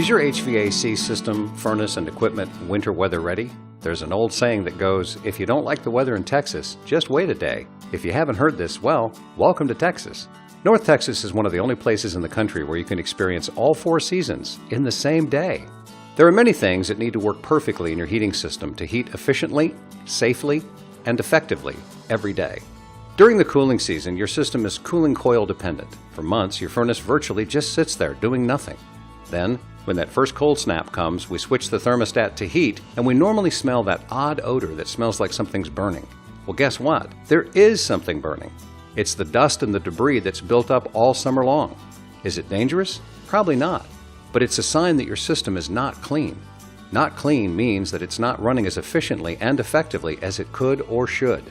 Is your HVAC system, furnace, and equipment winter weather ready? There's an old saying that goes, if you don't like the weather in Texas, just wait a day. If you haven't heard this, well, welcome to Texas. North Texas is one of the only places in the country where you can experience all 4 seasons in the same day. There are many things that need to work perfectly in your heating system to heat efficiently, safely, and effectively every day. During the cooling season, your system is cooling coil dependent. For months, your furnace virtually just sits there doing nothing. Then, when that first cold snap comes, we switch the thermostat to heat, and we normally smell that odd odor that smells like something's burning. Well, guess what? There is something burning. It's the dust and the debris that's built up all summer long. Is it dangerous? Probably not. But it's a sign that your system is not clean. Not clean means that it's not running as efficiently and effectively as it could or should.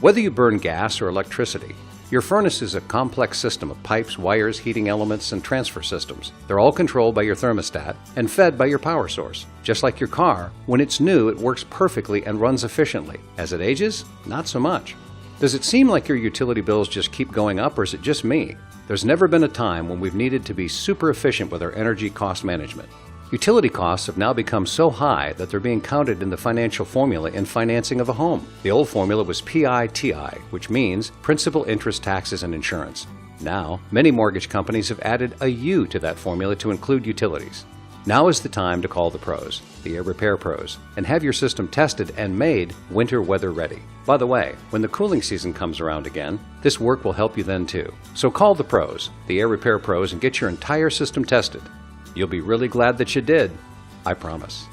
Whether you burn gas or electricity, your furnace is a complex system of pipes, wires, heating elements, and transfer systems. They're all controlled by your thermostat and fed by your power source. Just like your car, when it's new, it works perfectly and runs efficiently. As it ages, not so much. Does it seem like your utility bills just keep going up, or is it just me? There's never been a time when we've needed to be super efficient with our energy cost management. Utility costs have now become so high that they're being counted in the financial formula in financing of a home. The old formula was PITI, which means principal, interest, taxes, and insurance. Now, many mortgage companies have added a U to that formula to include utilities. Now is the time to call the pros, the air repair pros, and have your system tested and made winter weather ready. By the way, when the cooling season comes around again, this work will help you then too. So call the pros, the air repair pros, and get your entire system tested. You'll be really glad that you did, I promise.